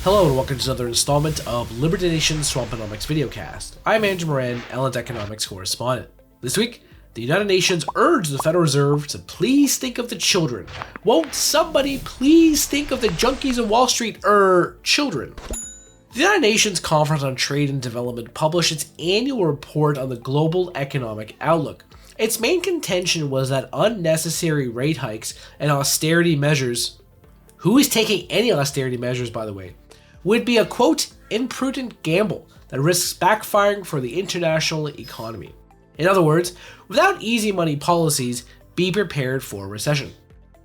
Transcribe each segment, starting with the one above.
Hello and welcome to another installment of Liberty Nation's Swamponomics videocast. I'm Andrew Moran, Ellen Economics correspondent. This week, the United Nations urged the Federal Reserve to please think of the children. Won't somebody please think of the junkies in Wall Street, children? The United Nations Conference on Trade and Development published its annual report on the global economic outlook. Its main contention was that unnecessary rate hikes and austerity measures, who is taking any austerity measures by the way, would be a quote, imprudent gamble that risks backfiring for the international economy. In other words, without easy money policies, be prepared for a recession.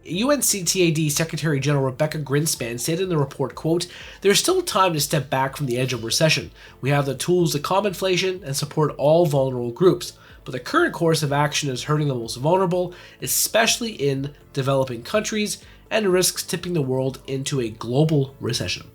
UNCTAD Secretary General Rebecca Greenspan said in the report, quote, "There's still time to step back from the edge of recession. We have the tools to calm inflation and support all vulnerable groups, but the current course of action is hurting the most vulnerable, especially in developing countries, and risks tipping the world into a global recession."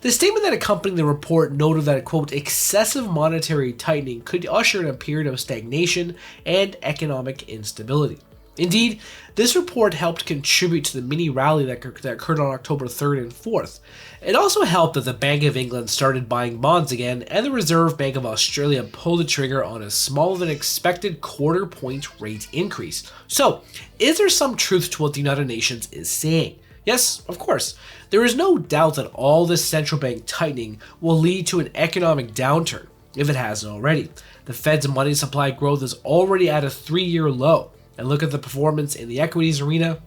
The statement that accompanied the report noted that, quote, excessive monetary tightening could usher in a period of stagnation and economic instability. Indeed, this report helped contribute to the mini rally that occurred on October 3rd and 4th. It also helped that the Bank of England started buying bonds again, and the Reserve Bank of Australia pulled the trigger on a smaller than expected quarter-point rate increase. So, is there some truth to what the United Nations is saying? Yes, of course. There is no doubt that all this central bank tightening will lead to an economic downturn, if it hasn't already. The Fed's money supply growth is already at a 3-year low, and look at the performance in the equities arena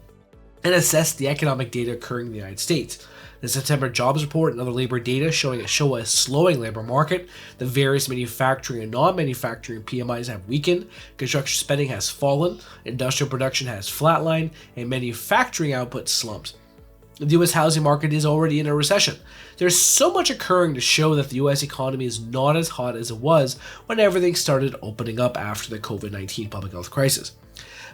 and assess the economic data occurring in the United States. The September jobs report and other labor data show a slowing labor market. The various manufacturing and non-manufacturing PMIs have weakened, construction spending has fallen, industrial production has flatlined, and manufacturing output slumped. The US housing market is already in a recession. There's so much occurring to show that the US economy is not as hot as it was when everything started opening up after the COVID-19 public health crisis.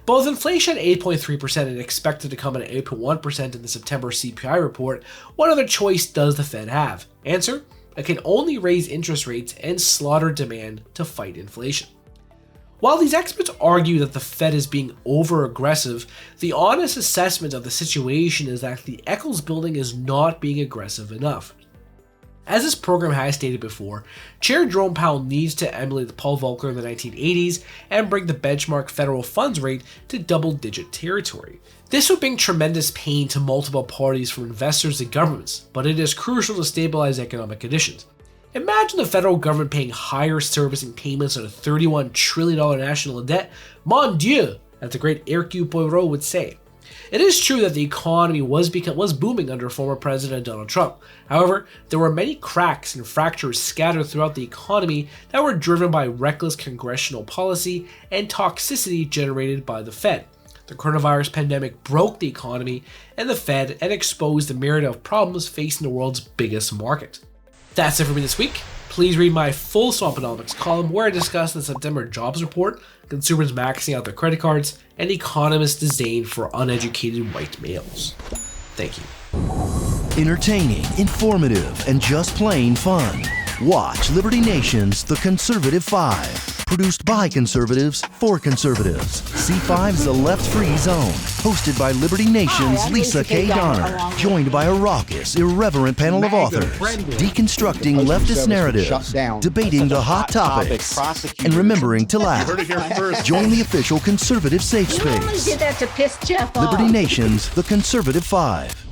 Both inflation at 8.3% and expected to come in at 8.1% in the September CPI report. What other choice does the Fed have? Answer: it can only raise interest rates and slaughter demand to fight inflation. While these experts argue that the Fed is being over-aggressive, the honest assessment of the situation is that the Eccles building is not being aggressive enough. As this program has stated before, Chair Jerome Powell needs to emulate Paul Volcker in the 1980s and bring the benchmark federal funds rate to double-digit territory. This would bring tremendous pain to multiple parties from investors to governments, but it is crucial to stabilize economic conditions. Imagine the federal government paying higher servicing payments on a $31 trillion national debt. Mon Dieu, as the great Hercule Poirot would say. It is true that the economy was booming under former President Donald Trump. However, there were many cracks and fractures scattered throughout the economy that were driven by reckless congressional policy and toxicity generated by the Fed. The coronavirus pandemic broke the economy and the Fed and exposed the myriad of problems facing the world's biggest market. That's it for me this week. Please read my full Swamponomics column where I discuss the September jobs report, consumers maxing out their credit cards, and economists' disdain for uneducated white males. Thank you. Entertaining, informative, and just plain fun. Watch Liberty Nation's The Conservative 5. Produced by conservatives for conservatives. C5's The Left Free Zone. Hosted by Liberty Nation's Lisa K. Donner. Joined by a raucous, irreverent panel of authors. Deconstructing leftist narratives. Debating the hot topics. And remembering to laugh. Join the official conservative safe space. You only did that to piss Jeff off. Liberty Nation's The Conservative 5.